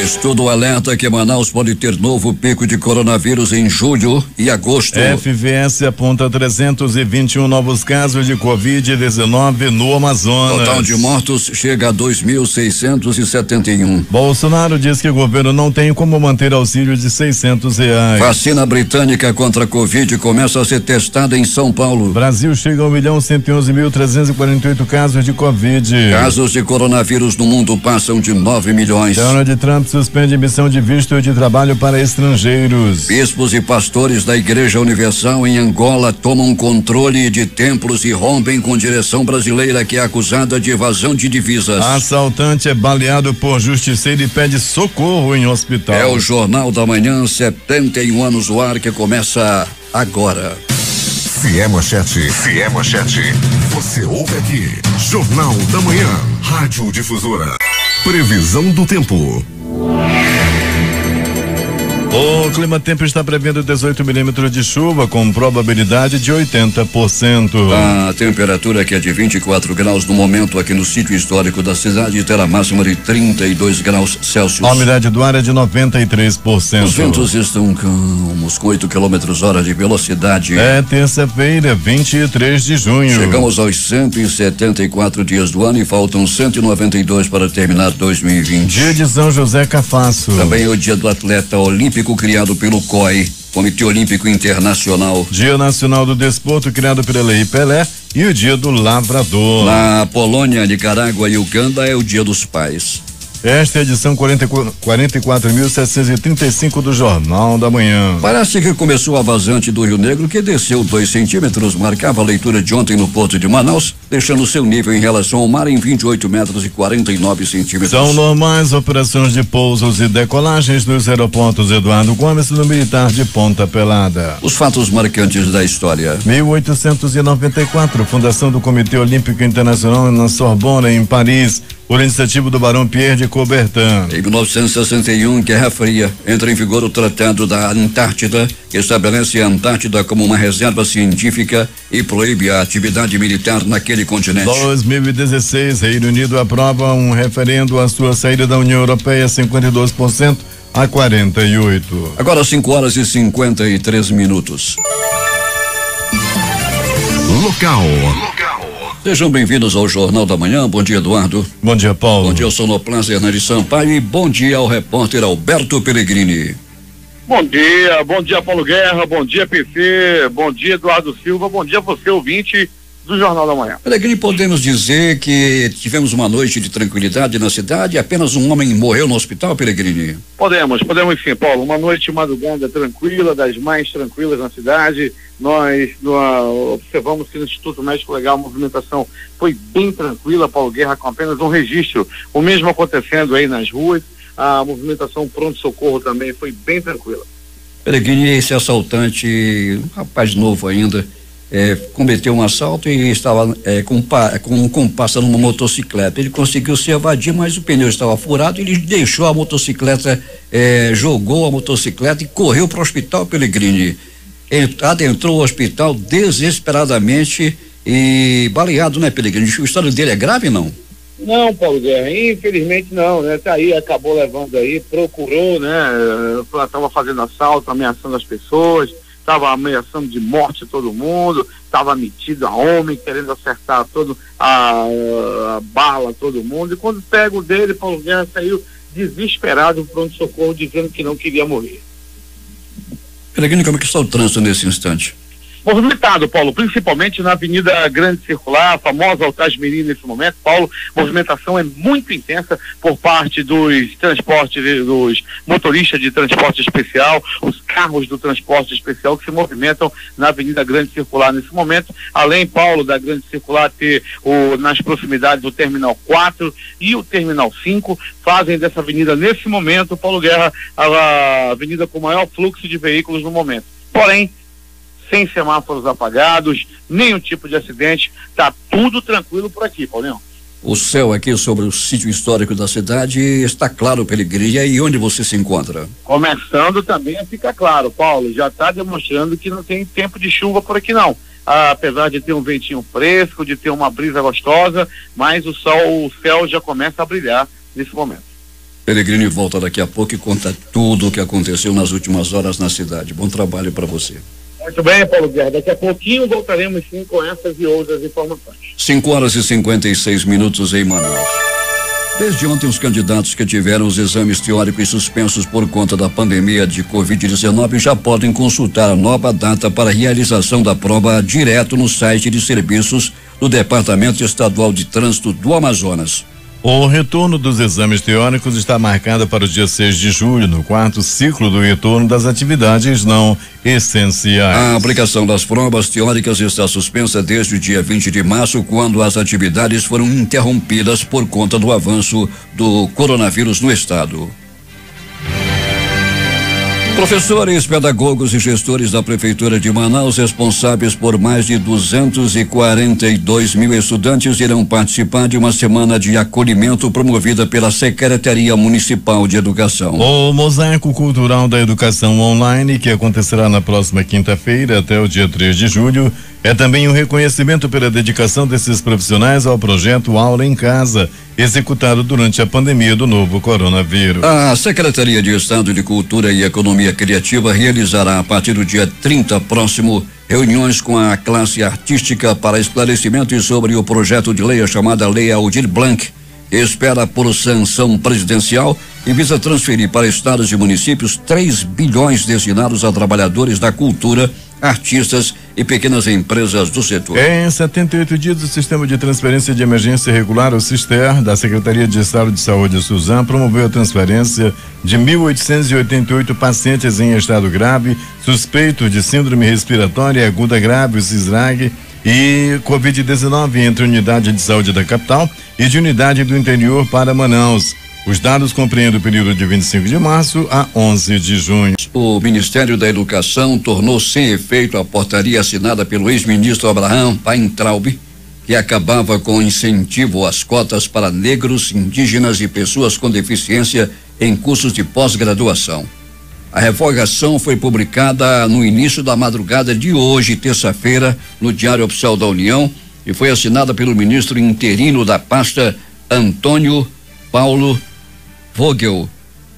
Estudo alerta que Manaus pode ter novo pico de coronavírus em julho e agosto. FVS aponta 321 novos casos de Covid-19 no Amazonas. Total de mortos chega a 2.671. Bolsonaro diz que o governo não tem como manter auxílio de R$600. Vacina britânica contra a Covid começa a ser testada em São Paulo. Brasil chega a 1.111.348 casos de Covid. Casos de coronavírus no mundo passam de 9 milhões. Donald Trump suspende emissão de visto de trabalho para estrangeiros. Bispos e pastores da Igreja Universal em Angola tomam controle de templos e rompem com direção brasileira que é acusada de evasão de divisas. Assaltante é baleado por justiceiro e pede socorro em hospital. É o Jornal da Manhã, 71 anos no ar, que começa agora. Se é manchete, você ouve aqui. Jornal da Manhã, Rádio Difusora. Previsão do tempo. O Clima Tempo está prevendo 18 milímetros de chuva com probabilidade de 80%. A temperatura que é de 24 graus no momento aqui no sítio histórico da cidade terá máxima de 32 graus Celsius. A umidade do ar é de 93%. Os ventos estão calmos com 8 quilômetros hora de velocidade. É terça-feira, 23 de junho. Chegamos aos 174 dias do ano e faltam 192 para terminar 2020. Dia de São José Cafasso. Também é o dia do atleta olímpico criado pelo COI, Comitê Olímpico Internacional. Dia Nacional do Desporto criado pela Lei Pelé e o Dia do Lavrador. Na Polônia, Nicarágua e Uganda é o Dia dos Pais. Esta é a edição 44.735 do Jornal da Manhã. Parece que começou a vazante do Rio Negro, que desceu 2 centímetros, marcava a leitura de ontem no porto de Manaus, deixando seu nível em relação ao mar em 28 metros e 49 centímetros. São normais operações de pousos e decolagens nos aeroportos Eduardo Gomes no Militar de Ponta Pelada. Os fatos marcantes da história. 1894, fundação do Comitê Olímpico Internacional na Sorbonne, em Paris, por iniciativa do Barão Pierre de Coubertin. Em 1961, Guerra Fria, entra em vigor o Tratado da Antártida, que estabelece a Antártida como uma reserva científica e proíbe a atividade militar naquele continente. 2016, Reino Unido aprova um referendo à sua saída da União Europeia, 52% a 48%. Agora 5:53. Local. Sejam bem-vindos ao Jornal da Manhã. Bom dia, Eduardo. Bom dia, Paulo. Bom dia ao sonoplasta Hernani Sampaio e bom dia ao repórter Alberto Pellegrini. Bom dia Paulo Guerra, bom dia PC, bom dia Eduardo Silva, bom dia você ouvinte do Jornal da Manhã. Pellegrini, podemos dizer que tivemos uma noite de tranquilidade na cidade, apenas um homem morreu no hospital, Pellegrini? Podemos sim, Paulo, uma noite madrugada tranquila, das mais tranquilas na cidade. Nós observamos que no Instituto Médico Legal a movimentação foi bem tranquila, Paulo Guerra, com apenas um registro, o mesmo acontecendo aí nas ruas. A movimentação pronto-socorro também foi bem tranquila. Pellegrini, esse assaltante, um rapaz novo ainda, cometeu um assalto e estava passando uma motocicleta. Ele conseguiu se evadir, mas o pneu estava furado. Ele deixou a motocicleta, jogou a motocicleta e correu para o hospital, Pellegrini. Adentrou o hospital desesperadamente e baleado, né, Pellegrini? O estado dele é grave, não? Não, Paulo Guerra, infelizmente não, né? Tá aí, acabou levando aí, procurou, né? Tava fazendo assalto, ameaçando as pessoas, tava ameaçando de morte todo mundo, tava metido a homem, querendo acertar a bala todo mundo, e quando pega o dele, Paulo Guerra saiu desesperado pro pronto-socorro, dizendo que não queria morrer. Pellegrini, como é que está o trânsito nesse instante? Movimentado, Paulo, principalmente na Avenida Grande Circular, a famosa Altasmirim nesse momento, Paulo. Movimentação é muito intensa por parte dos transportes, dos motoristas de transporte especial, os carros do transporte especial que se movimentam na Avenida Grande Circular nesse momento. Além, Paulo, da Grande Circular ter nas proximidades do Terminal 4 e o Terminal 5, fazem dessa avenida nesse momento, Paulo Guerra, a avenida com maior fluxo de veículos no momento. Porém, sem semáforos apagados, nenhum tipo de acidente, tá tudo tranquilo por aqui, Paulinho. O céu aqui sobre o sítio histórico da cidade está claro, Pellegrini, e onde você se encontra? Começando também a ficar claro, Paulo, já está demonstrando que não tem tempo de chuva por aqui não, apesar de ter um ventinho fresco, de ter uma brisa gostosa, mas o céu já começa a brilhar nesse momento. Pellegrini volta daqui a pouco e conta tudo o que aconteceu nas últimas horas na cidade. Bom trabalho para você. Muito bem, Paulo Guerra. Daqui a pouquinho voltaremos sim com essas e outras informações. 5h56 em Manaus. Desde ontem, os candidatos que tiveram os exames teóricos suspensos por conta da pandemia de Covid-19 já podem consultar a nova data para a realização da prova direto no site de serviços do Departamento Estadual de Trânsito do Amazonas. O retorno dos exames teóricos está marcado para o dia 6 de julho, no quarto ciclo do retorno das atividades não essenciais. A aplicação das provas teóricas está suspensa desde o dia 20 de março, quando as atividades foram interrompidas por conta do avanço do coronavírus no estado. Professores, pedagogos e gestores da Prefeitura de Manaus, responsáveis por mais de 242 mil estudantes, irão participar de uma semana de acolhimento promovida pela Secretaria Municipal de Educação. O Mosaico Cultural da Educação Online, que acontecerá na próxima quinta-feira até o dia 3 de julho, é também um reconhecimento pela dedicação desses profissionais ao projeto Aula em Casa, executado durante a pandemia do novo coronavírus. A Secretaria de Estado de Cultura e Economia Criativa realizará a partir do dia 30 próximo reuniões com a classe artística para esclarecimentos sobre o projeto de lei chamada Lei Aldir Blanc, que espera por sanção presidencial e visa transferir para estados e municípios 3 bilhões destinados a trabalhadores da cultura, artistas e pequenas empresas do setor. Em 78 dias, o Sistema de Transferência de Emergência Regular, o SISTER, da Secretaria de Estado de Saúde, Suzan, promoveu a transferência de 1.888 pacientes em estado grave, suspeitos de síndrome respiratória aguda grave, o SISRAG, e Covid-19 entre unidade de saúde da capital e de unidade do interior para Manaus. Os dados compreendem o período de 25 de março a 11 de junho. O Ministério da Educação tornou sem efeito a portaria assinada pelo ex-ministro Abraham Weintraub, que acabava com incentivo às cotas para negros, indígenas e pessoas com deficiência em cursos de pós-graduação. A revogação foi publicada no início da madrugada de hoje, terça-feira, no Diário Oficial da União, e foi assinada pelo ministro interino da pasta, Antônio Paulo Vogel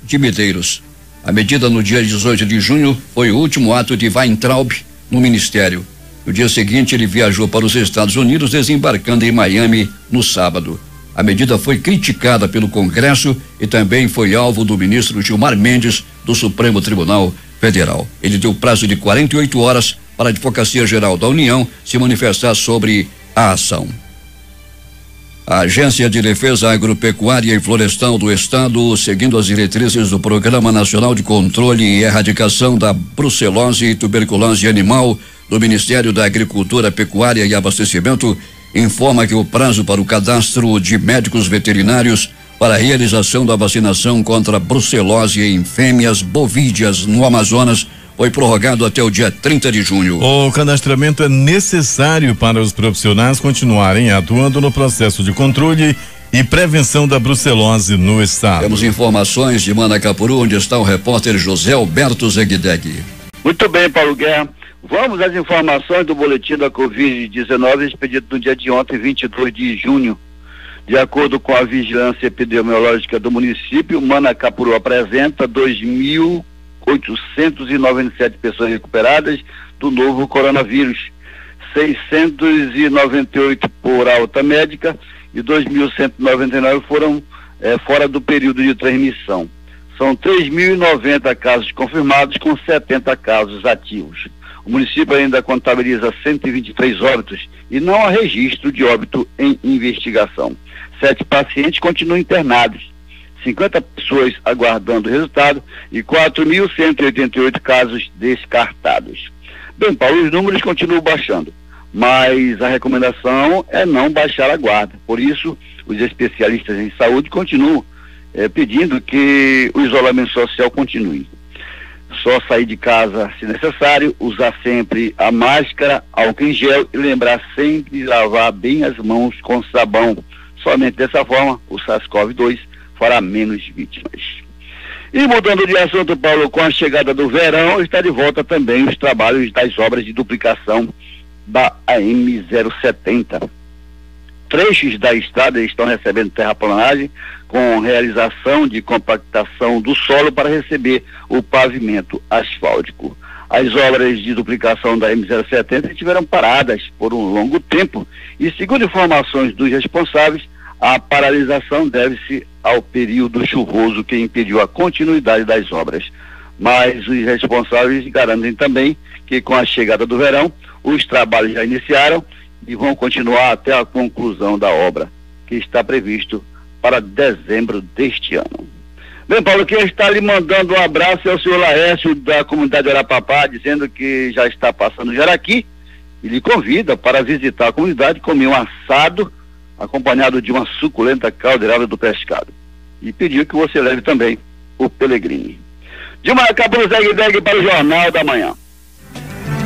de Medeiros. A medida no dia 18 de junho foi o último ato de Weintraub no ministério. No dia seguinte, ele viajou para os Estados Unidos, desembarcando em Miami no sábado. A medida foi criticada pelo Congresso e também foi alvo do ministro Gilmar Mendes, do Supremo Tribunal Federal. Ele deu prazo de 48 horas para a Advocacia Geral da União se manifestar sobre a ação. A Agência de Defesa Agropecuária e Florestal do Estado, seguindo as diretrizes do Programa Nacional de Controle e Erradicação da Brucelose e Tuberculose Animal do Ministério da Agricultura, Pecuária e Abastecimento, informa que o prazo para o cadastro de médicos veterinários para a realização da vacinação contra a brucelose em fêmeas bovídeas no Amazonas foi prorrogado até o dia 30 de junho. O cadastramento é necessário para os profissionais continuarem atuando no processo de controle e prevenção da brucelose no estado. Temos informações de Manacapuru, onde está o repórter José Alberto Zegdeg. Muito bem, Paulo Guerra. Vamos às informações do boletim da Covid-19 expedido no dia de ontem, 22 de junho. De acordo com a vigilância epidemiológica do município, Manacapuru apresenta 2.897 pessoas recuperadas do novo coronavírus, 698 por alta médica e 2.199 foram fora do período de transmissão. São 3.090 casos confirmados com 70 casos ativos. O município ainda contabiliza 123 óbitos e não há registro de óbito em investigação. 7 pacientes continuam internados, 50 pessoas aguardando o resultado e 4.188 casos descartados. Bem, Paulo, os números continuam baixando, mas a recomendação é não baixar a guarda. Por isso, os especialistas em saúde continuam pedindo que o isolamento social continue. Só sair de casa se necessário, usar sempre a máscara, álcool em gel e lembrar sempre de lavar bem as mãos com sabão. Somente dessa forma, o SARS-CoV-2 fará menos vítimas. E mudando de assunto, Paulo, com a chegada do verão, está de volta também os trabalhos das obras de duplicação da AM 070. trechos da estrada estão recebendo terraplanagem, com realização de compactação do solo para receber o pavimento asfáltico. As obras de duplicação da M070 estiveram paradas por um longo tempo e, segundo informações dos responsáveis, a paralisação deve-se ao período chuvoso que impediu a continuidade das obras. Mas os responsáveis garantem também que, com a chegada do verão, os trabalhos já iniciaram e vão continuar até a conclusão da obra, que está previsto para dezembro deste ano. Bem, Paulo, quem está lhe mandando um abraço é o senhor Laércio, da comunidade Arapapá, dizendo que já está passando Jaraqui e lhe convida para visitar a comunidade, comer um assado acompanhado de uma suculenta caldeirada do pescado. E pediu que você leve também o Pellegrini. De Maracatu, Zeg para o Jornal da Manhã.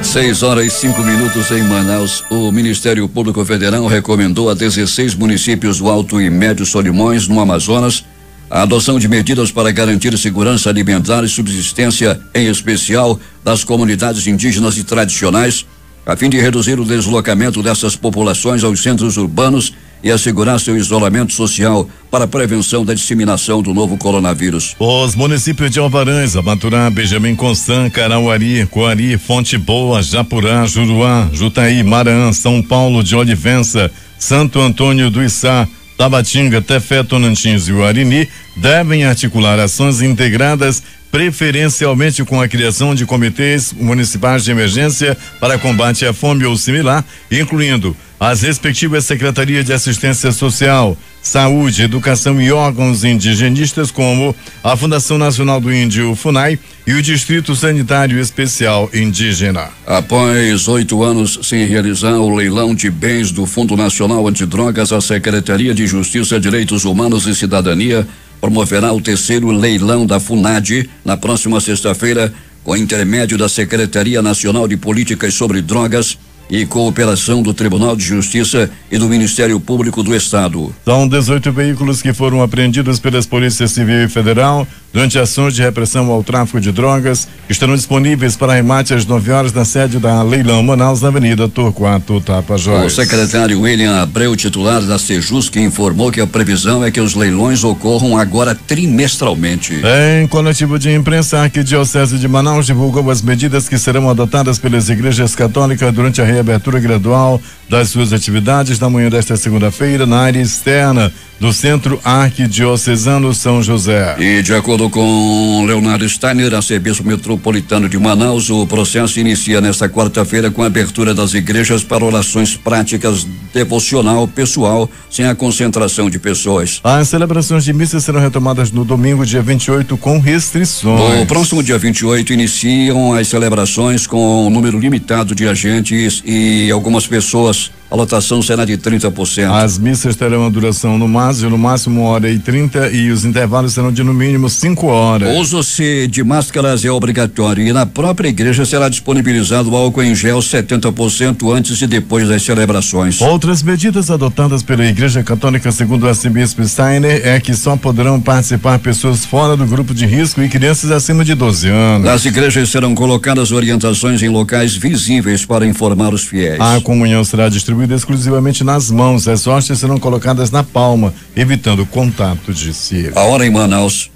6h05 em Manaus. O Ministério Público Federal recomendou a 16 municípios do Alto e Médio Solimões, no Amazonas, a adoção de medidas para garantir segurança alimentar e subsistência, em especial das comunidades indígenas e tradicionais, a fim de reduzir o deslocamento dessas populações aos centros urbanos e assegurar seu isolamento social para a prevenção da disseminação do novo coronavírus. Os municípios de Alvarães, Abaturá, Benjamin Constant, Carauari, Coari, Fonte Boa, Japurá, Juruá, Jutaí, Maranhão, São Paulo de Olivença, Santo Antônio do Içá, Tabatinga, Tefé, Tonantins e Uarini devem articular ações integradas, preferencialmente com a criação de comitês municipais de emergência para combate à fome ou similar, incluindo as respectivas secretarias de assistência social, saúde, educação e órgãos indigenistas, como a Fundação Nacional do Índio, FUNAI, e o Distrito Sanitário Especial Indígena. Após 8 anos sem realizar o leilão de bens do Fundo Nacional Antidrogas, a Secretaria de Justiça, Direitos Humanos e Cidadania promoverá o 3º leilão da FUNAD na próxima sexta-feira, com intermédio da Secretaria Nacional de Políticas sobre Drogas e cooperação do Tribunal de Justiça e do Ministério Público do Estado. São 18 veículos que foram apreendidos pelas Polícias Civil e Federal durante ações de repressão ao tráfico de drogas, que estarão disponíveis para remate às 9 horas na sede da Leilão Manaus, na Avenida Torquato Tapajós. O secretário William Abreu, titular da Sejusc, informou que a previsão é que os leilões ocorram agora trimestralmente. Em coletivo de imprensa, a Arquidiocese de Manaus divulgou as medidas que serão adotadas pelas igrejas católicas durante a reabertura gradual das suas atividades na manhã desta segunda-feira na área externa do Centro Arquidiocesano São José. E de acordo com Leonardo Steiner, arcebispo metropolitano de Manaus, o processo inicia nesta quarta-feira com a abertura das igrejas para orações práticas, devocional, pessoal, sem a concentração de pessoas. As celebrações de missa serão retomadas no domingo, dia 28, com restrições. No próximo dia 28 iniciam as celebrações com um número limitado de agentes e algumas pessoas. A lotação será de 30%. As missas terão uma duração no máximo 1h30 e os intervalos serão de no mínimo 5 horas. O uso-se de máscaras é obrigatório e na própria igreja será disponibilizado álcool em gel 70% antes e depois das celebrações. Outras medidas adotadas pela Igreja Católica, segundo o arcebispo Steiner, é que só poderão participar pessoas fora do grupo de risco e crianças acima de 12 anos. Nas igrejas serão colocadas orientações em locais visíveis para informar os fiéis. A comunhão será distribuída exclusivamente nas mãos. As hóstias serão colocadas na palma, evitando contato de cera. A hora em Manaus.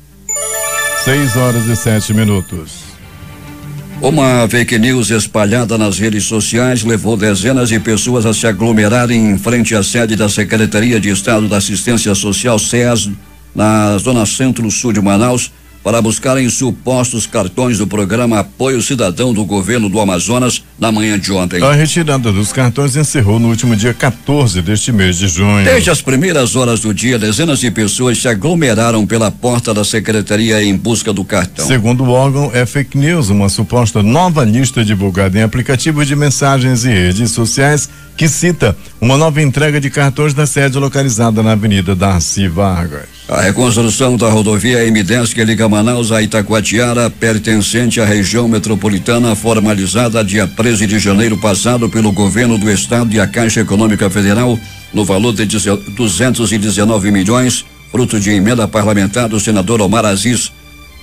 6h07. Uma fake news espalhada nas redes sociais levou dezenas de pessoas a se aglomerarem em frente à sede da Secretaria de Estado da Assistência Social, SEAS, na zona centro-sul de Manaus, para buscarem supostos cartões do programa Apoio Cidadão do governo do Amazonas na manhã de ontem. A retirada dos cartões encerrou no último dia 14 deste mês de junho. Desde as primeiras horas do dia, dezenas de pessoas se aglomeraram pela porta da secretaria em busca do cartão. Segundo o órgão, é fake news, uma suposta nova lista divulgada em aplicativos de mensagens e redes sociais que cita uma nova entrega de cartões na sede localizada na Avenida Darcy Vargas. A reconstrução da rodovia M10 que liga Manaus a Itacoatiara, pertencente à região metropolitana, formalizada dia 13 de janeiro passado pelo governo do estado e a Caixa Econômica Federal, no valor de 219 milhões, fruto de emenda parlamentar do senador Omar Aziz.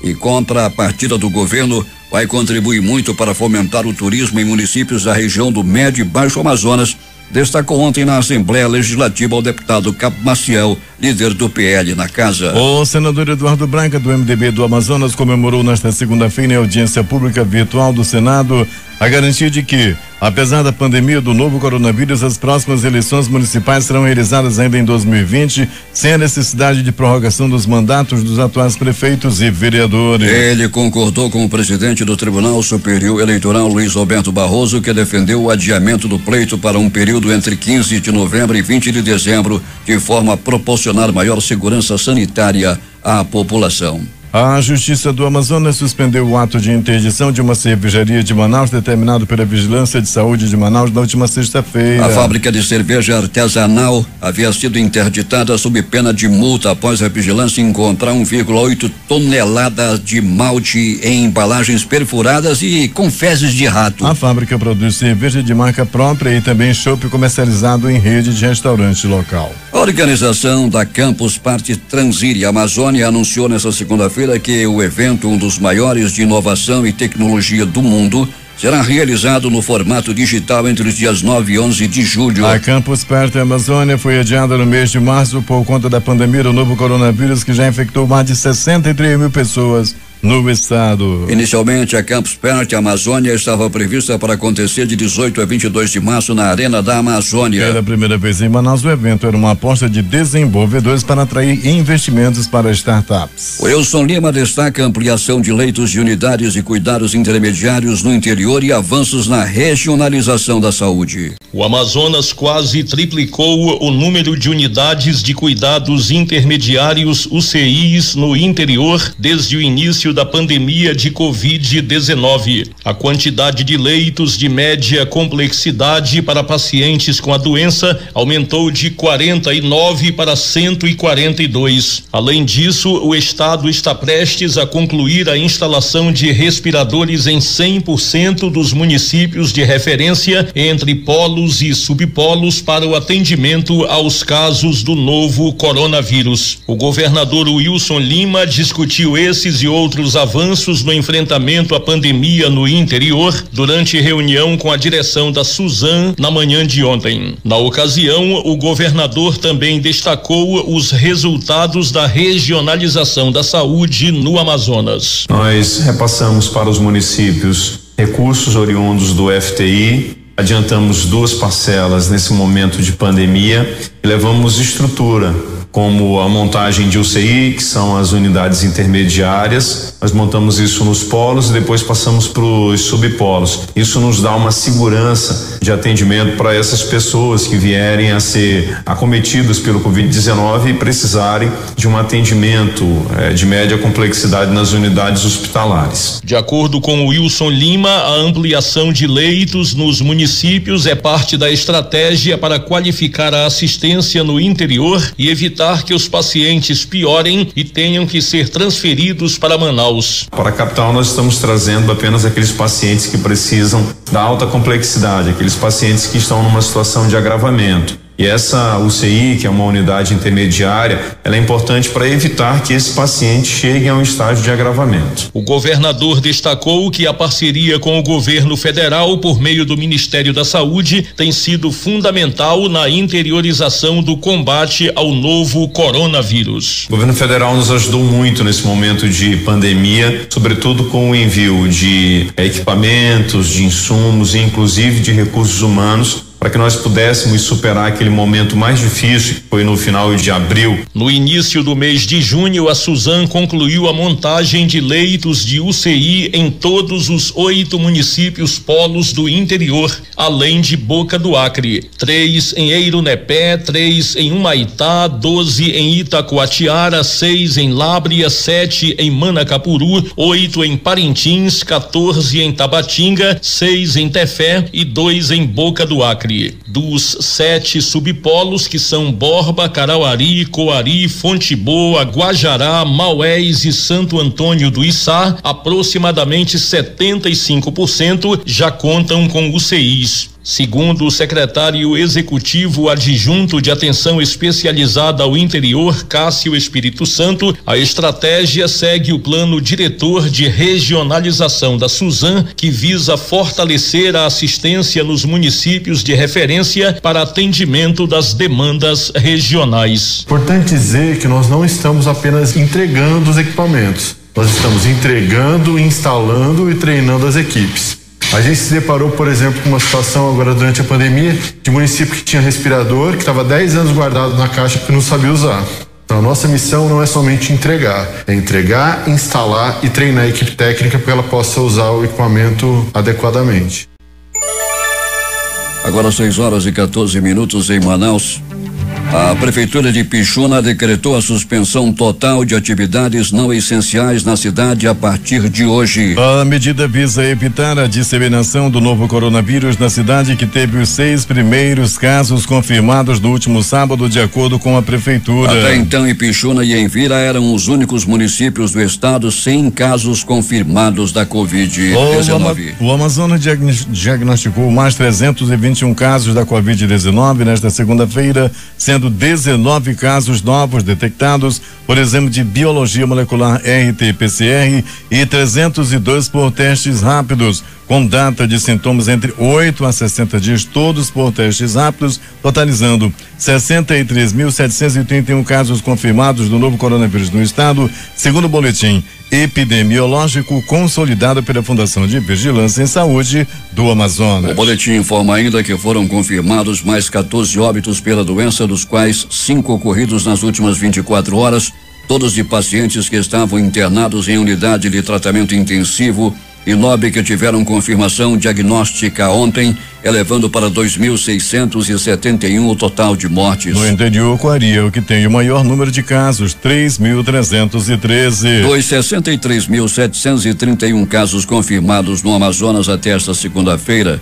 E contra a partida do governo, vai contribuir muito para fomentar o turismo em municípios da região do Médio e Baixo Amazonas, destacou ontem na Assembleia Legislativa o deputado Cabo Maciel, líder do PL na casa. O senador Eduardo Braga, do MDB do Amazonas, comemorou nesta segunda-feira em audiência pública virtual do Senado a garantia de que, apesar da pandemia do novo coronavírus, as próximas eleições municipais serão realizadas ainda em 2020, sem a necessidade de prorrogação dos mandatos dos atuais prefeitos e vereadores. Ele concordou com o presidente do Tribunal Superior Eleitoral, Luiz Roberto Barroso, que defendeu o adiamento do pleito para um período entre 15 de novembro e 20 de dezembro, de forma a proporcionar maior segurança sanitária à população. A Justiça do Amazonas suspendeu o ato de interdição de uma cervejaria de Manaus determinado pela Vigilância de Saúde de Manaus na última sexta-feira. A fábrica de cerveja artesanal havia sido interditada sob pena de multa após a vigilância encontrar 1,8 toneladas de malte em embalagens perfuradas e com fezes de rato. A fábrica produz cerveja de marca própria e também chopp comercializado em rede de restaurante local. A organização da Campus Party Transíria Amazônia anunciou nesta segunda-feira que o evento, um dos maiores de inovação e tecnologia do mundo, será realizado no formato digital entre os dias 9 e 11 de julho. A Campus Party Amazônia foi adiada no mês de março por conta da pandemia do novo coronavírus, que já infectou mais de 63 mil pessoas no estado. Inicialmente, a Campus Party Amazônia estava prevista para acontecer de 18 a 22 de março na Arena da Amazônia. Pela primeira vez em Manaus, o evento era uma aposta de desenvolvedores para atrair investimentos para startups. O Wilson Lima destaca a ampliação de leitos de unidades de cuidados intermediários no interior e avanços na regionalização da saúde. O Amazonas quase triplicou o número de unidades de cuidados intermediários UCIs no interior desde o início da pandemia de Covid-19. A quantidade de leitos de média complexidade para pacientes com a doença aumentou de 49 para 142. Além disso, o estado está prestes a concluir a instalação de respiradores em 100% dos municípios de referência entre polos e subpolos para o atendimento aos casos do novo coronavírus. O governador Wilson Lima discutiu esses e outros avanços no enfrentamento à pandemia no interior durante reunião com a direção da Suzam na manhã de ontem. Na ocasião, o governador também destacou os resultados da regionalização da saúde no Amazonas. Nós repassamos para os municípios recursos oriundos do FTI, adiantamos 2 parcelas nesse momento de pandemia e levamos estrutura, como a montagem de UCI, que são as unidades intermediárias. Nós montamos isso nos polos e depois passamos para os subpolos. Isso nos dá uma segurança de atendimento para essas pessoas que vierem a ser acometidas pelo Covid-19 e precisarem de um atendimento de média complexidade nas unidades hospitalares. De acordo com o Wilson Lima, a ampliação de leitos nos municípios é parte da estratégia para qualificar a assistência no interior e evitar que os pacientes piorem e tenham que ser transferidos para Manaus. Para a capital, nós estamos trazendo apenas aqueles pacientes que precisam da alta complexidade, aqueles pacientes que estão numa situação de agravamento. E essa UCI, que é uma unidade intermediária, ela é importante para evitar que esse paciente chegue a um estágio de agravamento. O governador destacou que a parceria com o governo federal, por meio do Ministério da Saúde, tem sido fundamental na interiorização do combate ao novo coronavírus. O governo federal nos ajudou muito nesse momento de pandemia, sobretudo com o envio de equipamentos, de insumos e inclusive de recursos humanos, para que nós pudéssemos superar aquele momento mais difícil, que foi no final de abril. No início do mês de junho, a Suzam concluiu a montagem de leitos de UCI em todos os 8 municípios polos do interior, além de Boca do Acre. 3 em Eirunepé, 3 em Humaitá, 12 em Itacoatiara, 6 em Lábrea, 7 em Manacapuru, 8 em Parintins, 14 em Tabatinga, 6 em Tefé e 2 em Boca do Acre. Dos 7 subpolos, que são Borba, Carauari, Coari, Fonte Boa, Guajará, Maués e Santo Antônio do Içá, aproximadamente 75% já contam com UCIs. Segundo o secretário executivo adjunto de atenção especializada ao interior, Cássio Espírito Santo, a estratégia segue o plano diretor de regionalização da Suzam, que visa fortalecer a assistência nos municípios de referência para atendimento das demandas regionais. Importante dizer que nós não estamos apenas entregando os equipamentos, nós estamos entregando, instalando e treinando as equipes. A gente se deparou, por exemplo, com uma situação agora durante a pandemia de município que tinha respirador, que estava 10 anos guardado na caixa porque não sabia usar. Então a nossa missão não é somente entregar, é entregar, instalar e treinar a equipe técnica para que ela possa usar o equipamento adequadamente. Agora 6h14 em Manaus. A Prefeitura de Pixuna decretou a suspensão total de atividades não essenciais na cidade a partir de hoje. A medida visa evitar a disseminação do novo coronavírus na cidade, que teve os 6 primeiros casos confirmados no último sábado, de acordo com a Prefeitura. Até então, Ipixuna e Envira eram os únicos municípios do estado sem casos confirmados da Covid-19. O Amazonas diagnosticou mais 321 casos da Covid-19 nesta segunda-feira, sendo 19 casos novos detectados por exame de biologia molecular RT-PCR e 302 por testes rápidos, com data de sintomas entre 8 a 60 dias, todos por testes rápidos, totalizando 63.731 casos confirmados do novo coronavírus no estado, segundo o boletim epidemiológico consolidado pela Fundação de Vigilância em Saúde do Amazonas. O boletim informa ainda que foram confirmados mais 14 óbitos pela doença, dos quais 5 ocorridos nas últimas 24 horas, todos de pacientes que estavam internados em unidade de tratamento intensivo, e 9 que tiveram confirmação diagnóstica ontem, elevando para 2.671 o total de mortes. No interior, Coari é o que tem o maior número de casos, 3.313. Dos 63.731 casos confirmados no Amazonas até esta segunda-feira,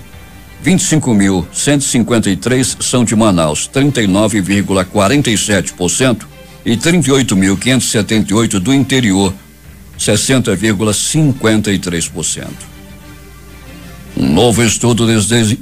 25.153 são de Manaus, 39,47%, e 38.578 do interior, 60,53%. Um novo estudo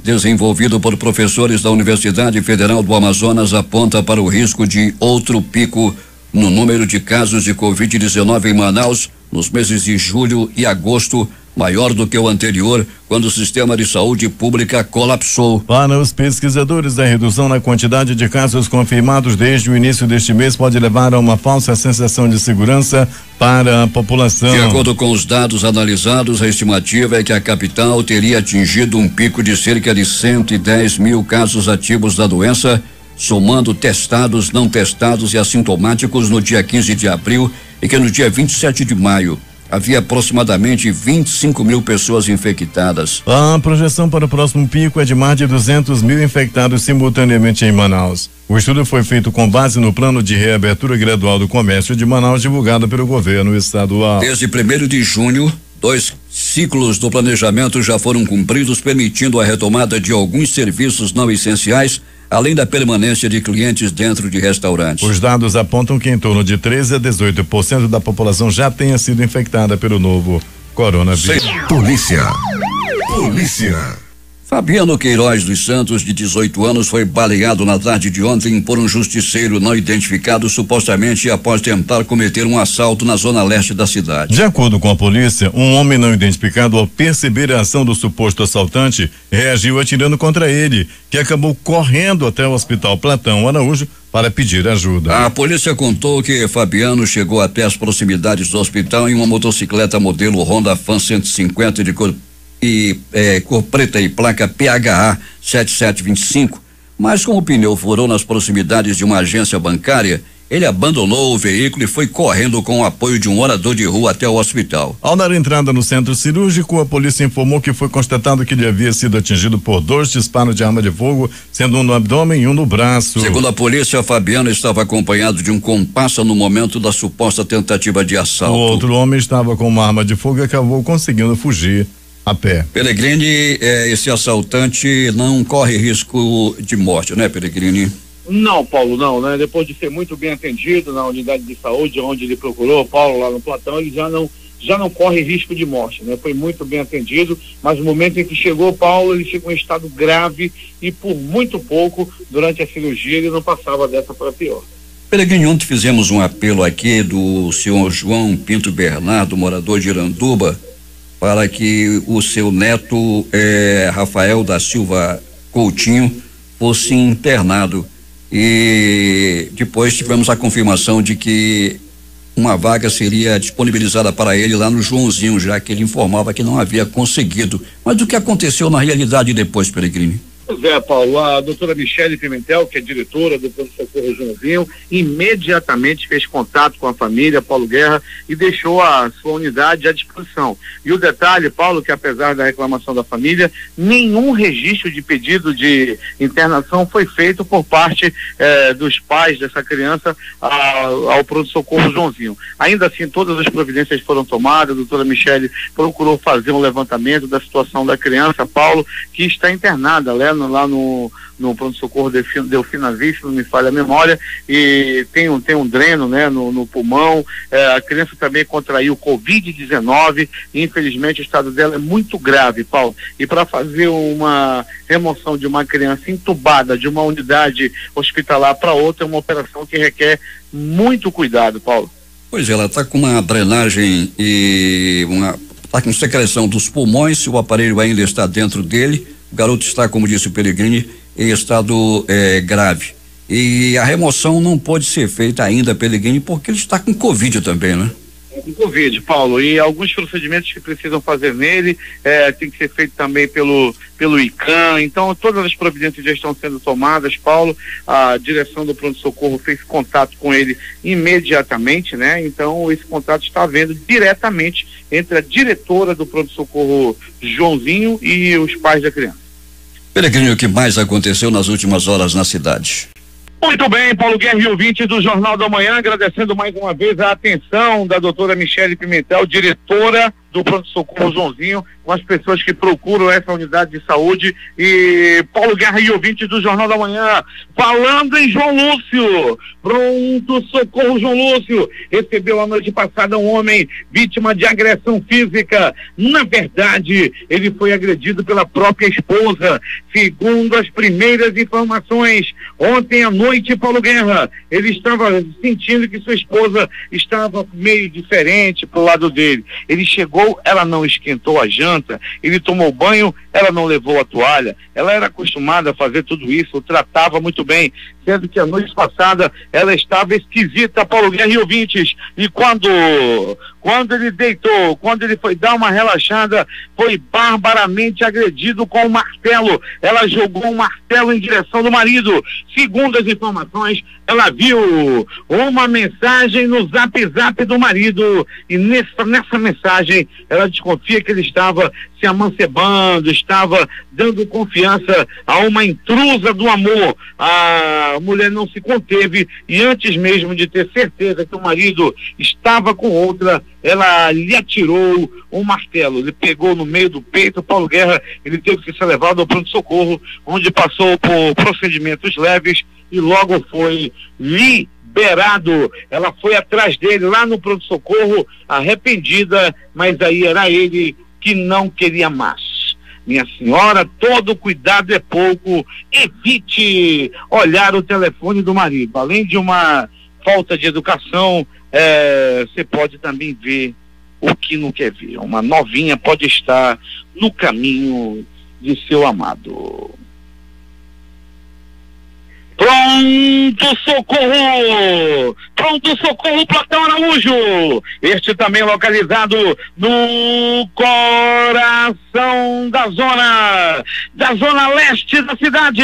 desenvolvido por professores da Universidade Federal do Amazonas aponta para o risco de outro pico no número de casos de Covid-19 em Manaus nos meses de julho e agosto, maior do que o anterior, quando o sistema de saúde pública colapsou. Para os pesquisadores, a redução na quantidade de casos confirmados desde o início deste mês pode levar a uma falsa sensação de segurança para a população. De acordo com os dados analisados, a estimativa é que a capital teria atingido um pico de cerca de 110 mil casos ativos da doença, somando testados, não testados e assintomáticos no dia 15 de abril, e que no dia 27 de maio havia aproximadamente 25 mil pessoas infectadas. A projeção para o próximo pico é de mais de 200 mil infectados simultaneamente em Manaus. O estudo foi feito com base no plano de reabertura gradual do comércio de Manaus, divulgado pelo governo estadual. Desde 1º de junho, 2 ciclos do planejamento já foram cumpridos, permitindo a retomada de alguns serviços não essenciais, além da permanência de clientes dentro de restaurantes. Os dados apontam que em torno de 13 a 18% da população já tenha sido infectada pelo novo coronavírus. Polícia. Fabiano Queiroz dos Santos, de 18 anos, foi baleado na tarde de ontem por um justiceiro não identificado, supostamente após tentar cometer um assalto na zona leste da cidade. De acordo com a polícia, um homem não identificado, ao perceber a ação do suposto assaltante, reagiu atirando contra ele, que acabou correndo até o Hospital Platão Araújo para pedir ajuda. A polícia contou que Fabiano chegou até as proximidades do hospital em uma motocicleta modelo Honda Fan 150 de cor preta e placa PHA 7725, mas como o pneu furou nas proximidades de uma agência bancária, ele abandonou o veículo e foi correndo com o apoio de um morador de rua até o hospital. Ao dar entrada no centro cirúrgico, a polícia informou que foi constatado que ele havia sido atingido por 2 disparos de arma de fogo, sendo um no abdômen e um no braço. Segundo a polícia, Fabiano estava acompanhado de um comparsa no momento da suposta tentativa de assalto. O outro homem estava com uma arma de fogo e acabou conseguindo fugir a pé. Pellegrini, esse assaltante não corre risco de morte, né, Pellegrini? Não, Paulo, não, né? Depois de ser muito bem atendido na unidade de saúde onde ele procurou, Paulo, lá no Platão, ele já não já não corre risco de morte, né? Foi muito bem atendido, mas no momento em que chegou Paulo, ele chegou em estado grave e por muito pouco, durante a cirurgia, ele não passava dessa para pior. Peregrino, ontem fizemos um apelo aqui do senhor João Pinto Bernardo, morador de Iranduba, para que o seu neto Rafael da Silva Coutinho fosse internado, e depois tivemos a confirmação de que uma vaga seria disponibilizada para ele lá no Joãozinho, já que ele informava que não havia conseguido. Mas o que aconteceu na realidade depois, Peregrino? Pois é, Paulo, a doutora Michele Pimentel, que é diretora do pronto-socorro Joãozinho, imediatamente fez contato com a família, Paulo Guerra, e deixou a sua unidade à disposição. E o detalhe, Paulo, que apesar da reclamação da família, nenhum registro de pedido de internação foi feito por parte dos pais dessa criança ao pronto-socorro Joãozinho. Ainda assim, todas as providências foram tomadas, a doutora Michele procurou fazer um levantamento da situação da criança, Paulo, que está internada, lá no pronto-socorro Delfina Vice, não me falha a memória, e tem um dreno, né, no pulmão. A criança também contraiu Covid-19 e infelizmente o estado dela é muito grave, Paulo. E para fazer uma remoção de uma criança entubada de uma unidade hospitalar para outra é uma operação que requer muito cuidado, Paulo. Pois ela está com uma drenagem e está com secreção dos pulmões, se o aparelho ainda está dentro dele. O garoto está, como disse o Peregrini, em estado grave. E a remoção não pode ser feita ainda, Peregrini, porque ele está com Covid também, né? Com Covid, Paulo, e alguns procedimentos que precisam fazer nele tem que ser feito também pelo ICAM. Então todas as providências já estão sendo tomadas, Paulo. A direção do pronto-socorro fez contato com ele imediatamente, né? Então esse contato está havendo diretamente entre a diretora do pronto-socorro Joãozinho e os pais da criança. Peregrino, o que mais aconteceu nas últimas horas na cidade? Muito bem, Paulo Guerra e ouvinte do Jornal da Manhã, agradecendo mais uma vez a atenção da doutora Michele Pimentel, diretora do pronto-socorro Joãozinho, com as pessoas que procuram essa unidade de saúde. E Paulo Guerra e ouvintes do Jornal da Manhã, falando em João Lúcio, pronto-socorro João Lúcio, recebeu a noite passada um homem vítima de agressão física. Na verdade, ele foi agredido pela própria esposa. Segundo as primeiras informações, ontem à noite, Paulo Guerra, ele estava sentindo que sua esposa estava meio diferente pro lado dele. Ele chegou, ela não esquentou a janta, ele tomou banho, ela não levou a toalha. Ela era acostumada a fazer tudo isso, o tratava muito bem, sendo que a noite passada ela estava esquisita, Paulo Guerra e ouvintes. E quando ele deitou, quando ele foi dar uma relaxada, foi barbaramente agredido com um martelo. Ela jogou um martelo em direção do marido. Segundo as informações, ela viu uma mensagem no zap do marido, e nessa mensagem ela desconfia que ele estava se amancebando, estava dando confiança a uma intrusa do amor. A mulher não se conteve e antes mesmo de ter certeza que o marido estava com outra, ela lhe atirou um martelo. Ele pegou no meio do peito, Paulo Guerra, ele teve que ser levado ao pronto-socorro, onde passou por procedimentos leves e logo foi liberado. Ela foi atrás dele lá no pronto-socorro, arrependida, mas aí era ele que não queria mais. Minha senhora, todo cuidado é pouco, evite olhar o telefone do marido. Além de uma falta de educação, você pode também ver o que não quer ver. Uma novinha pode estar no caminho de seu amado. Pronto-socorro! Pronto-socorro Platão Araújo! Este também localizado no coração da zona leste da cidade.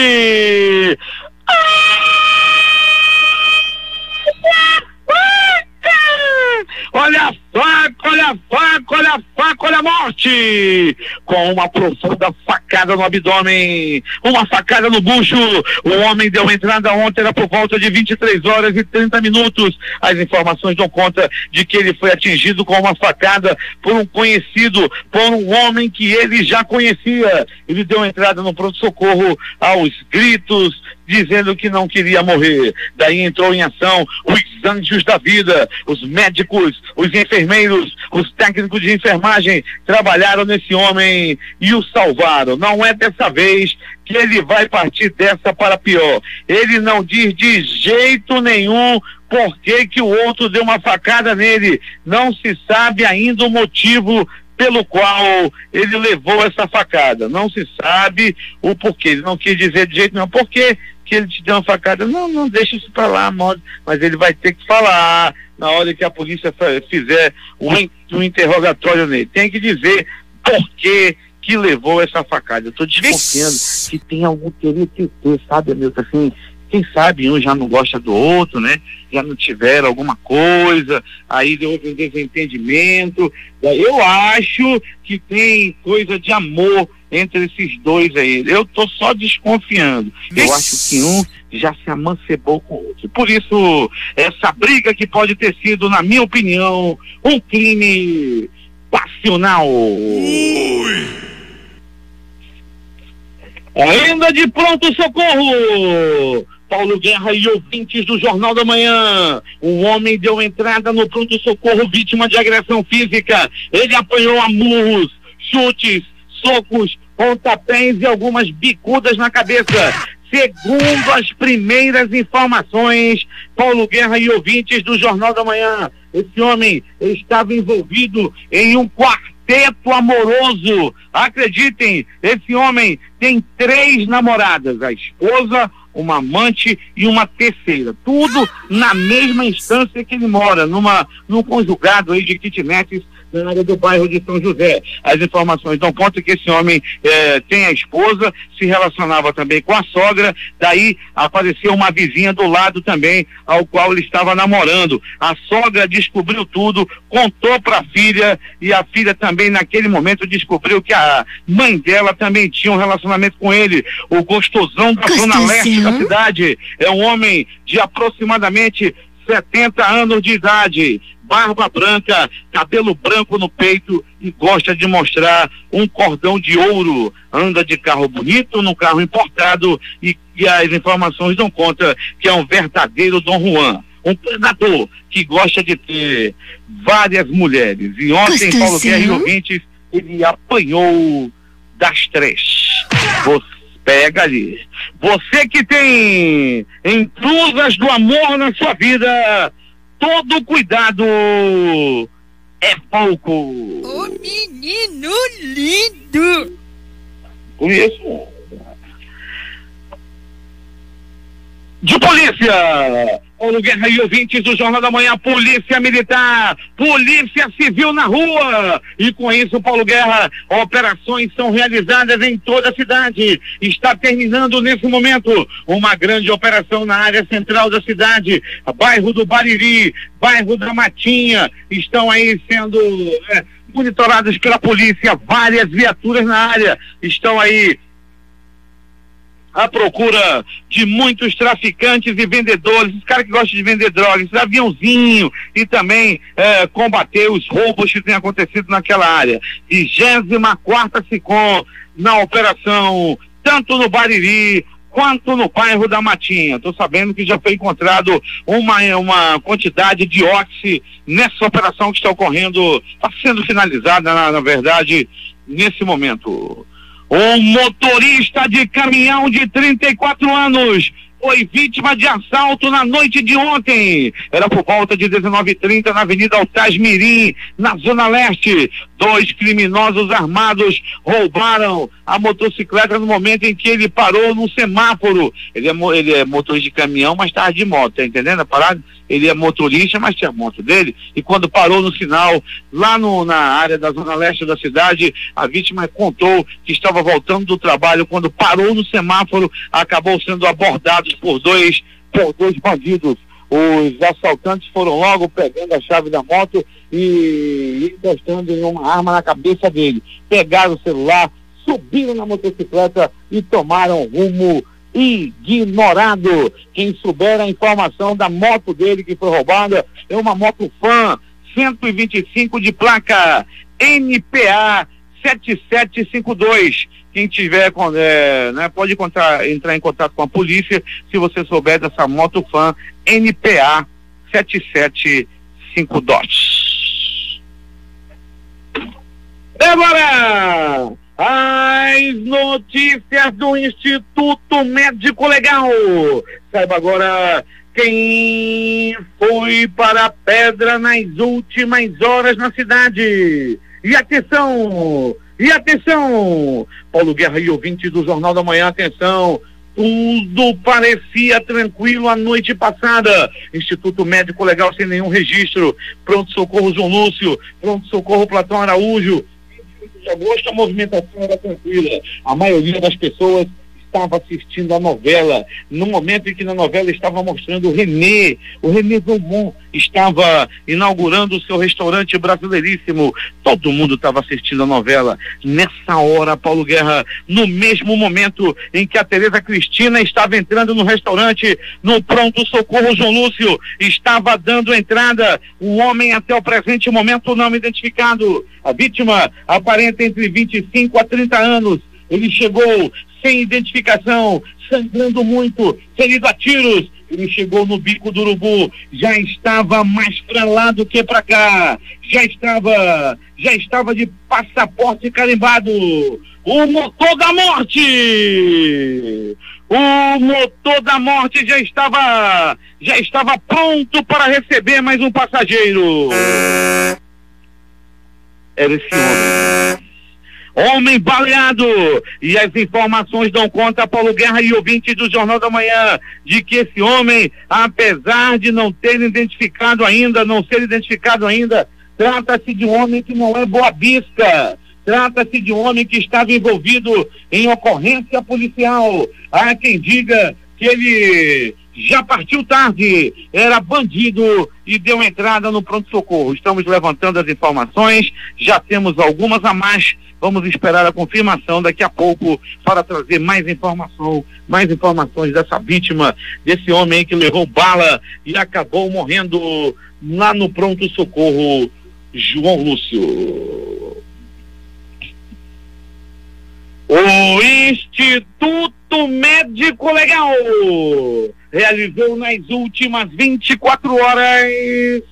Olha a faca, olha a faca, olha a faca, olha a morte! Com uma profunda facada no abdômen, uma facada no bucho. O homem deu entrada ontem, era por volta de 23h30. As informações dão conta de que ele foi atingido com uma facada por um conhecido, por um homem que ele já conhecia. Ele deu entrada no pronto-socorro aos gritos, dizendo que não queria morrer. Daí entrou em ação os anjos da vida, os médicos, os enfermeiros, os técnicos de enfermagem trabalharam nesse homem e o salvaram. Não é dessa vez que ele vai partir dessa para pior. Ele não diz de jeito nenhum por que o outro deu uma facada nele. Não se sabe ainda o motivo pelo qual ele levou essa facada. Não se sabe o porquê. Ele não quis dizer de jeito nenhum por que ele te deu uma facada. Não deixa isso pra lá, mas ele vai ter que falar na hora que a polícia fizer um interrogatório nele. Tem que dizer por que levou essa facada. Eu tô desconfiando que tem algum teria que ter, sabe, Hamilton, assim, quem sabe um já não gosta do outro, né? Já não tiveram alguma coisa, aí houve um desentendimento. Eu acho que tem coisa de amor entre esses dois aí. Eu tô só desconfiando. Eu acho que um já se amancebou com o outro. Por isso, essa briga que pode ter sido, na minha opinião, um crime passional. Ainda de pronto socorro, Paulo Guerra e ouvintes do Jornal da Manhã. Um homem deu entrada no pronto-socorro vítima de agressão física. Ele apanhou a murros, chutes, socos, pontapés e algumas bicudas na cabeça. Segundo as primeiras informações, Paulo Guerra e ouvintes do Jornal da Manhã, esse homem estava envolvido em um quarteto amoroso. Acreditem, esse homem tem 3 namoradas, a esposa, uma amante e uma terceira, tudo na mesma instância que ele mora, num conjugado aí de kitnets na área do bairro de São José. As informações dão conta que esse homem tem a esposa, se relacionava também com a sogra, daí apareceu uma vizinha do lado também, ao qual ele estava namorando. A sogra descobriu tudo, contou para a filha, e a filha também naquele momento descobriu que a mãe dela também tinha um relacionamento com ele. O gostosão da zona leste da cidade é um homem de aproximadamente 70 anos de idade, barba branca, cabelo branco no peito e gosta de mostrar um cordão de ouro. Anda de carro bonito, num carro importado, e as informações dão conta que é um verdadeiro Dom Juan, um predador que gosta de ter várias mulheres. E ontem, Paulo Guerra e ouvintes, ele apanhou das 3. Pega ali. Você que tem intrusas do amor na sua vida, todo cuidado é pouco. Ô menino lindo! Conheço. De polícia! Paulo Guerra e ouvintes do Jornal da Manhã, Polícia Militar, Polícia Civil na rua. E com isso, Paulo Guerra, operações são realizadas em toda a cidade. Está terminando nesse momento uma grande operação na área central da cidade, bairro do Bariri, bairro da Matinha, estão aí sendo monitorados pela polícia, várias viaturas na área, estão aí à procura de muitos traficantes e vendedores, os caras que gostam de vender drogas, esse aviãozinho, e também combater os roubos que têm acontecido naquela área. 24ª SICOM na operação, tanto no Bariri quanto no bairro da Matinha. Estou sabendo que já foi encontrado uma quantidade de óxido nessa operação que está ocorrendo, está sendo finalizada, na verdade, nesse momento. Um motorista de caminhão de 34 anos foi vítima de assalto na noite de ontem. Era por volta de 19h30 na Avenida Altasmirim, na Zona Leste. 2 criminosos armados roubaram a motocicleta no momento em que ele parou no semáforo. Ele é motorista de caminhão, mas estava de moto, tá entendendo a parada? Ele é motorista, mas tinha a moto dele, e quando parou no sinal, lá na área da Zona Leste da cidade, a vítima contou que estava voltando do trabalho, quando parou no semáforo, acabou sendo abordado por dois bandidos. Os assaltantes foram logo pegando a chave da moto e encostando em uma arma na cabeça dele. Pegaram o celular, subiram na motocicleta e tomaram rumo ignorado. Quem souber a informação da moto dele que foi roubada é uma moto Fan 125 de placa NPA 7752, Quem tiver, né, pode entrar em contato com a polícia se você souber dessa moto Fan NPA 775 Agora, as notícias do Instituto Médico Legal. Saiba agora quem foi para a pedra nas últimas horas na cidade. E atenção, Paulo Guerra e ouvinte do Jornal da Manhã, atenção. Tudo parecia tranquilo a noite passada. Instituto Médico Legal sem nenhum registro. Pronto-socorro João Lúcio, pronto-socorro Platão Araújo. 28 de agosto a movimentação era tranquila. A maioria das pessoas estava assistindo a novela, no momento em que na novela estava mostrando o René Drummond estava inaugurando o seu restaurante brasileiríssimo. Todo mundo estava assistindo a novela. Nessa hora, Paulo Guerra, no mesmo momento em que a Tereza Cristina estava entrando no restaurante, no pronto-socorro João Lúcio, estava dando entrada um homem até o presente momento não identificado. A vítima aparenta entre 25 a 30 anos. Ele chegou sem identificação, sangrando muito, ferido a tiros. Ele chegou no Bico do Urubu, já estava mais pra lá do que pra cá, já estava de passaporte carimbado. O motor da morte já estava pronto para receber mais um passageiro. Era esse homem baleado, e as informações dão conta, Paulo Guerra e ouvintes do Jornal da Manhã, de que esse homem, apesar de não ser identificado ainda, trata-se de um homem que não é boabista, trata-se de um homem que estava envolvido em ocorrência policial. Há quem diga que ele já partiu tarde, era bandido e deu entrada no pronto-socorro. Estamos levantando as informações, já temos algumas a mais, vamos esperar a confirmação daqui a pouco para trazer mais informações dessa vítima, desse homem que levou bala e acabou morrendo lá no pronto-socorro João Lúcio. O Instituto Médico Legal realizou nas últimas 24 horas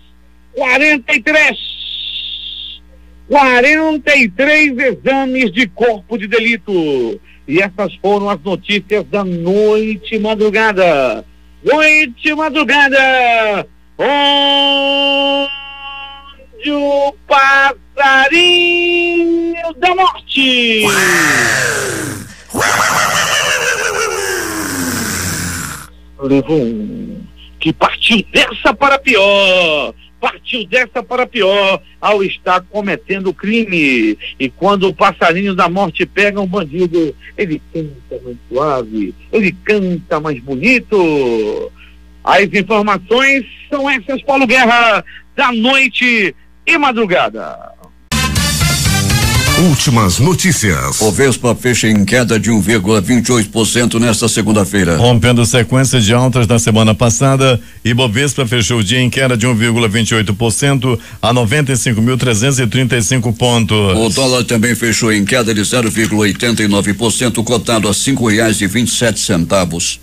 43 exames de corpo de delito. E essas foram as notícias da noite madrugada. Onde o passarinho da morte levou um que partiu dessa para pior ao estar cometendo crime. E quando o passarinho da morte pega um bandido, ele canta mais suave, ele canta mais bonito. As informações são essas, Paulo Guerra, da noite e madrugada. Últimas notícias. O Vespa fecha em queda de 1,28% nesta segunda-feira. Rompendo sequência de altas da semana passada, Ibovespa fechou o dia em queda de 1,28% a 95.335 pontos. O dólar também fechou em queda de 0,89%, cotado a R$5,27.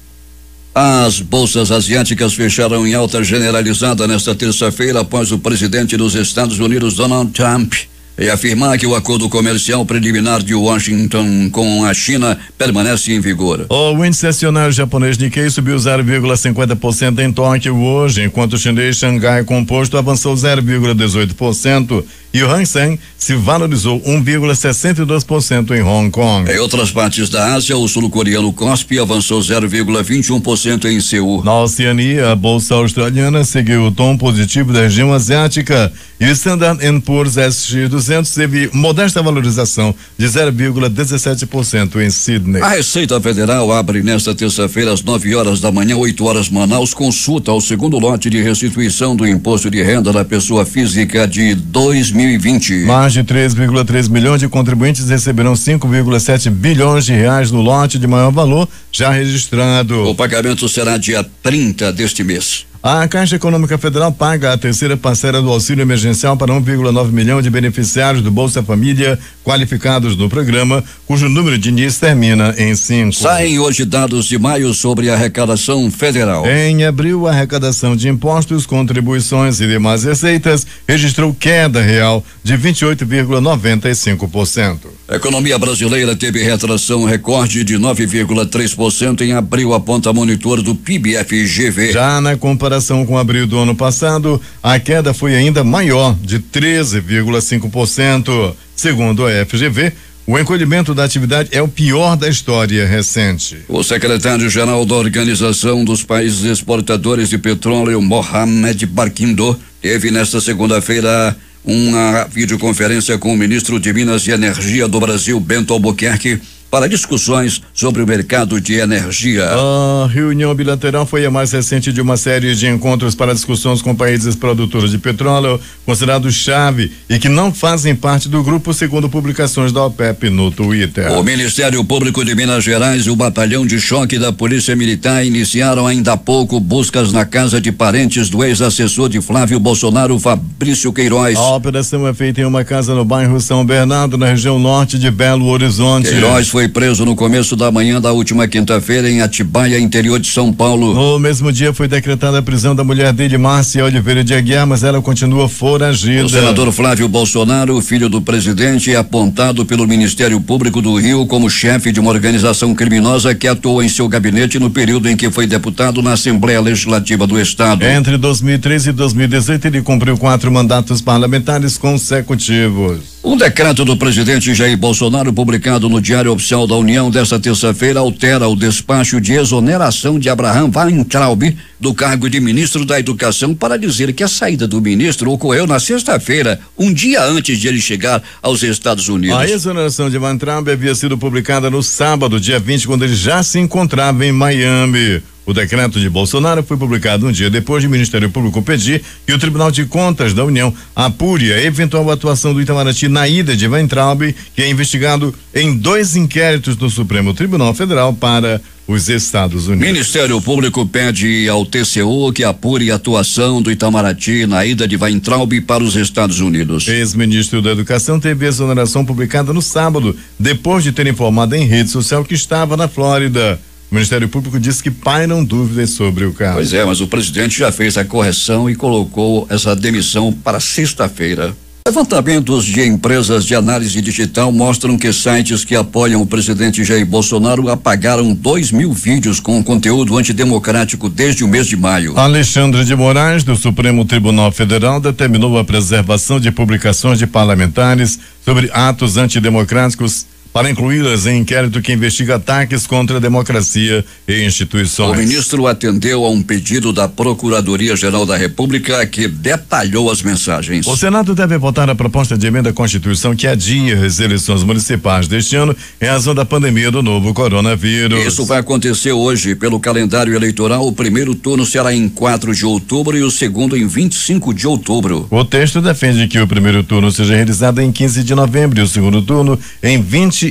As bolsas asiáticas fecharam em alta generalizada nesta terça-feira após o presidente dos Estados Unidos, Donald Trump, afirmar que o acordo comercial preliminar de Washington com a China permanece em vigor. O índice acionário japonês Nikkei subiu 0,50% em Tóquio hoje, enquanto o chinês Xangai Composto avançou 0,18% e o Hang Seng se valorizou 1,62% em Hong Kong. Em outras partes da Ásia, o sul-coreano Kospi avançou 0,21% em Seul. Na Oceania, a bolsa australiana seguiu o tom positivo da região asiática e o Standard & Poor's SX200 teve modesta valorização de 0,17% em Sydney. A Receita Federal abre nesta terça-feira às 9 horas da manhã, 8 horas Manaus, consulta ao segundo lote de restituição do imposto de renda da pessoa física de 2020. Mais de 3,3 milhões de contribuintes receberão 5,7 bilhões de reais no lote de maior valor já registrado. O pagamento será dia 30 deste mês. A Caixa Econômica Federal paga a terceira parcela do auxílio emergencial para 1,9 milhão de beneficiários do Bolsa Família qualificados no programa, cujo número de NIS termina em 5. Saem hoje dados de maio sobre a arrecadação federal. Em abril, a arrecadação de impostos, contribuições e demais receitas registrou queda real de 28,95%. A economia brasileira teve retração recorde de 9,3% em abril, aponta monitor do PIB-FGV. Já na comparação com abril do ano passado, a queda foi ainda maior, de 13,5%. Segundo a FGV, o encolhimento da atividade é o pior da história recente. O secretário-geral da Organização dos Países Exportadores de Petróleo, Mohamed Barkindo, teve nesta segunda-feira uma videoconferência com o ministro de Minas e Energia do Brasil, Bento Albuquerque, para discussões sobre o mercado de energia. A reunião bilateral foi a mais recente de uma série de encontros para discussões com países produtores de petróleo, considerados chave e que não fazem parte do grupo, segundo publicações da OPEP no Twitter. O Ministério Público de Minas Gerais e o Batalhão de Choque da Polícia Militar iniciaram ainda há pouco buscas na casa de parentes do ex-assessor de Flávio Bolsonaro, Fabrício Queiroz. A operação é feita em uma casa no bairro São Bernardo, na região norte de Belo Horizonte. Queiroz foi preso no começo da manhã da última quinta-feira em Atibaia, interior de São Paulo. No mesmo dia foi decretada a prisão da mulher dele, Márcia Oliveira de Aguiar, mas ela continua foragida. O senador Flávio Bolsonaro, filho do presidente, é apontado pelo Ministério Público do Rio como chefe de uma organização criminosa que atuou em seu gabinete no período em que foi deputado na Assembleia Legislativa do Estado. Entre 2013 e 2018 ele cumpriu 4 mandatos parlamentares consecutivos. Um decreto do presidente Jair Bolsonaro, publicado no Diário Oficial da União desta terça-feira, altera o despacho de exoneração de Abraham Weintraub do cargo de ministro da Educação, para dizer que a saída do ministro ocorreu na sexta-feira, um dia antes de ele chegar aos Estados Unidos. A exoneração de Weintraub havia sido publicada no sábado, dia 20, quando ele já se encontrava em Miami. O decreto de Bolsonaro foi publicado um dia depois de o Ministério Público pedir que o Tribunal de Contas da União apure a eventual atuação do Itamaraty na ida de Weintraub, que é investigado em 2 inquéritos do Supremo Tribunal Federal para os Estados Unidos. Ministério Público pede ao TCU que apure a atuação do Itamaraty na ida de Weintraub para os Estados Unidos. Ex-ministro da Educação teve exoneração publicada no sábado, depois de ter informado em rede social que estava na Flórida. O Ministério Público disse que pairam dúvidas sobre o caso. Pois é, mas o presidente já fez a correção e colocou essa demissão para sexta-feira. Levantamentos de empresas de análise digital mostram que sites que apoiam o presidente Jair Bolsonaro apagaram 2.000 vídeos com conteúdo antidemocrático desde o mês de maio. Alexandre de Moraes, do Supremo Tribunal Federal, determinou a preservação de publicações de parlamentares sobre atos antidemocráticos para incluí-las em inquérito que investiga ataques contra a democracia e instituições. O ministro atendeu a um pedido da Procuradoria-Geral da República, que detalhou as mensagens. O Senado deve votar a proposta de emenda à Constituição que adia as eleições municipais deste ano em razão da pandemia do novo coronavírus. Isso vai acontecer hoje. Pelo calendário eleitoral, o primeiro turno será em 4 de outubro e o segundo em 25 de outubro. O texto defende que o primeiro turno seja realizado em 15 de novembro e o segundo turno em 29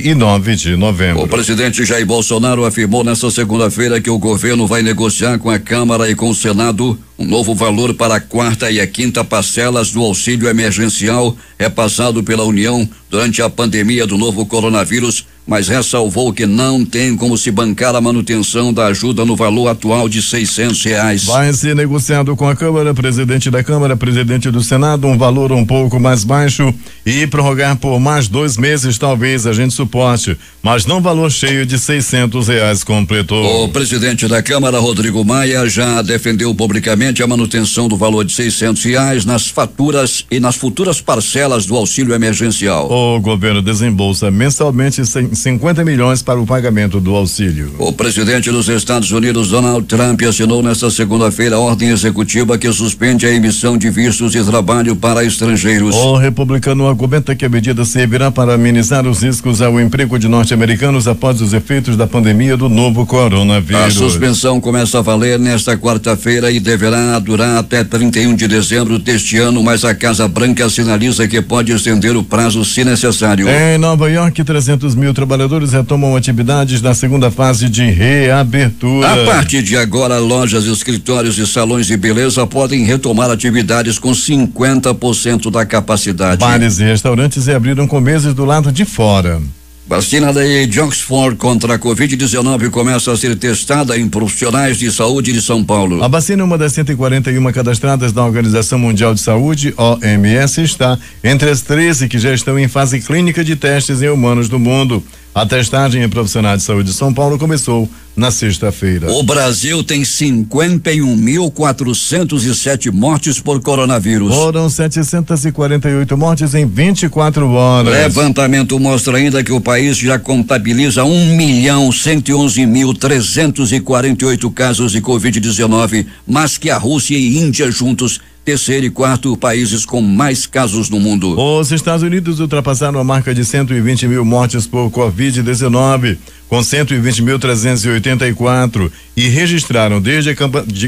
de novembro. O presidente Jair Bolsonaro afirmou nesta segunda-feira que o governo vai negociar com a Câmara e com o Senado um novo valor para a 4ª e a 5ª parcelas do auxílio emergencial repassado pela União durante a pandemia do novo coronavírus, mas ressalvou que não tem como se bancar a manutenção da ajuda no valor atual de R$600. Vai ser negociado com a Câmara, presidente da Câmara, presidente do Senado, um valor um pouco mais baixo e prorrogar por mais 2 meses, talvez a gente suporte, mas não valor cheio de R$600, completou. O presidente da Câmara, Rodrigo Maia, já defendeu publicamente a manutenção do valor de R$600 nas faturas e nas futuras parcelas do auxílio emergencial. O governo desembolsa mensalmente 50 milhões para o pagamento do auxílio. O presidente dos Estados Unidos, Donald Trump, assinou nesta segunda-feira a ordem executiva que suspende a emissão de vistos de trabalho para estrangeiros. O republicano argumenta que a medida servirá para amenizar os riscos ao emprego de norte-americanos após os efeitos da pandemia do novo coronavírus. A suspensão começa a valer nesta quarta-feira e deverá deverá durar até 31 de dezembro deste ano, mas a Casa Branca sinaliza que pode estender o prazo se necessário. Em Nova York, 300 mil trabalhadores retomam atividades da segunda fase de reabertura. A partir de agora, lojas, escritórios e salões de beleza podem retomar atividades com 50% da capacidade. Bares e restaurantes reabriram com meses do lado de fora. Vacina da Oxford contra a Covid-19 começa a ser testada em profissionais de saúde de São Paulo. A vacina, uma das 141 cadastradas da Organização Mundial de Saúde, OMS, está entre as 13 que já estão em fase clínica de testes em humanos do mundo. A testagem em profissionais de saúde de São Paulo começou na sexta-feira. O Brasil tem 51.407 mortes por coronavírus. Foram 748 mortes em 24 horas. Levantamento mostra ainda que o país já contabiliza 1.111.348 casos de Covid-19, mais que a Rússia e Índia juntos, terceiro e quarto países com mais casos no mundo. Os Estados Unidos ultrapassaram a marca de 120 mil mortes por Covid-19, com 120.384, e registraram desde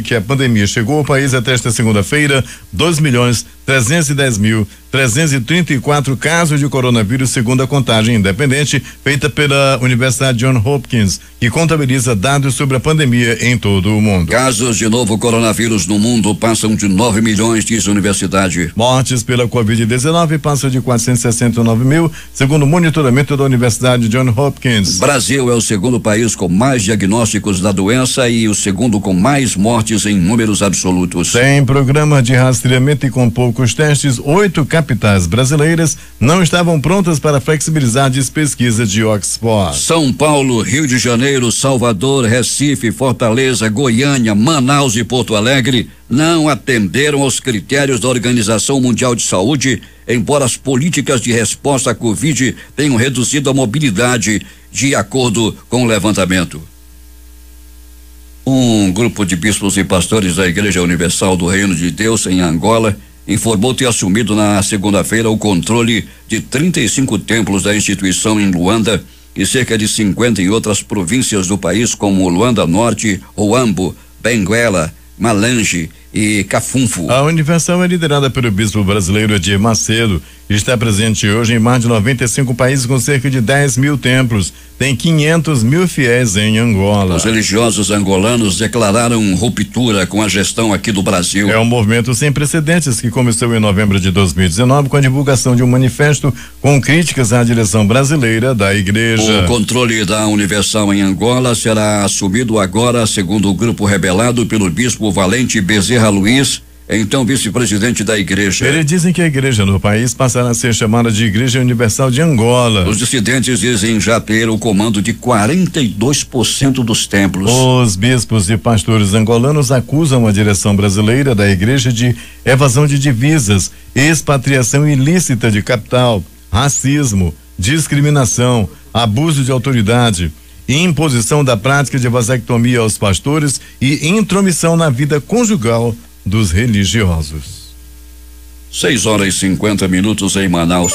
que a pandemia chegou ao país até esta segunda-feira 2.310.334 casos de coronavírus, segundo a contagem independente feita pela Universidade Johns Hopkins, que contabiliza dados sobre a pandemia em todo o mundo. Casos de novo coronavírus no mundo passam de 9 milhões, diz a universidade. Mortes pela Covid-19 passam de 469 mil, segundo o monitoramento da Universidade Johns Hopkins. Brasil é o segundo país com mais diagnósticos da doença e o segundo com mais mortes em números absolutos. Sem programa de rastreamento e com poucos testes, 8 capitais brasileiras não estavam prontas para flexibilizar as pesquisas de Oxford. São Paulo, Rio de Janeiro, Salvador, Recife, Fortaleza, Goiânia, Manaus e Porto Alegre não atenderam aos critérios da Organização Mundial de Saúde, embora as políticas de resposta à Covid tenham reduzido a mobilidade, de acordo com o levantamento. Um grupo de bispos e pastores da Igreja Universal do Reino de Deus em Angola informou ter assumido na segunda-feira o controle de 35 templos da instituição em Luanda e cerca de 50 em outras províncias do país, como Luanda Norte, Huambo, Benguela, Malange e Cafunfo. A Universal é liderada pelo bispo brasileiro Edir Macedo e está presente hoje em mais de 95 países com cerca de 10 mil templos. Tem 500 mil fiéis em Angola. Os religiosos angolanos declararam ruptura com a gestão aqui do Brasil. É um movimento sem precedentes que começou em novembro de 2019 com a divulgação de um manifesto com críticas à direção brasileira da igreja. O controle da Universal em Angola será assumido agora, segundo o grupo rebelado, pelo bispo Valente Bezerra Luiz, então vice-presidente da igreja. Eles dizem que a igreja no país passará a ser chamada de Igreja Universal de Angola. Os dissidentes dizem já ter o comando de 42% dos templos. Os bispos e pastores angolanos acusam a direção brasileira da igreja de evasão de divisas, expatriação ilícita de capital, racismo, discriminação, abuso de autoridade, imposição da prática de vasectomia aos pastores e intromissão na vida conjugal dos religiosos. 6h50 em Manaus.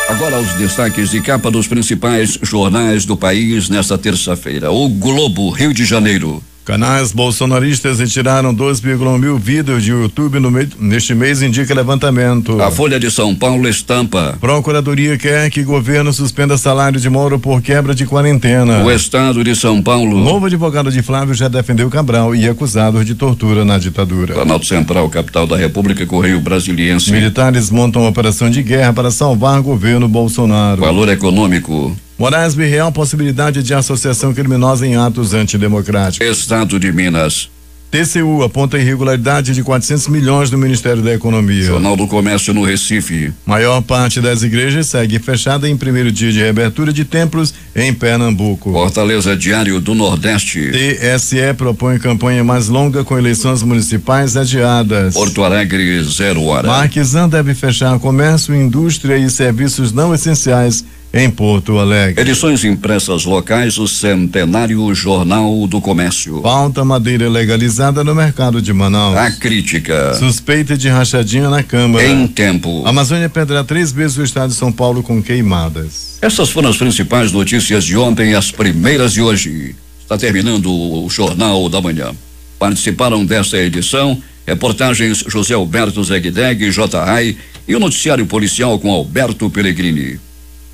Agora os destaques de capa dos principais jornais do país nesta terça-feira. O Globo, Rio de Janeiro. Canais bolsonaristas retiraram 2,1 mil vídeos de YouTube neste mês, indica levantamento. A Folha de São Paulo estampa. Procuradoria quer que governo suspenda salário de Moro por quebra de quarentena. O Estado de São Paulo. O novo advogado de Flávio já defendeu Cabral e acusado de tortura na ditadura. Planalto Central, capital da República, Correio Brasiliense. Militares montam operação de guerra para salvar governo Bolsonaro. Valor econômico. Moraes Real, possibilidade de associação criminosa em atos antidemocráticos. Estado de Minas. TCU aponta irregularidade de 400 milhões do Ministério da Economia. Jornal do Comércio no Recife. Maior parte das igrejas segue fechada em primeiro dia de reabertura de templos em Pernambuco. Fortaleza, Diário do Nordeste. TSE propõe campanha mais longa com eleições municipais adiadas. Porto Alegre, 0 hora. Marquesan deve fechar comércio, indústria e serviços não essenciais em Porto Alegre. Edições impressas locais, o centenário Jornal do Comércio. Falta madeira legalizada no mercado de Manaus. A crítica. Suspeita de rachadinha na Câmara. Em tempo. A Amazônia perderá 3 vezes o estado de São Paulo com queimadas. Essas foram as principais notícias de ontem e as primeiras de hoje. Está terminando o Jornal da Manhã. Participaram desta edição Reportagens José Alberto Zegdeg, J.A.I. e o noticiário policial com Alberto Pellegrini.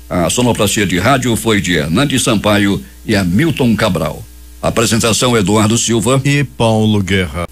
A sonoplastia de rádio foi de Hernandes Sampaio e Hamilton Cabral. Apresentação Eduardo Silva e Paulo Guerra.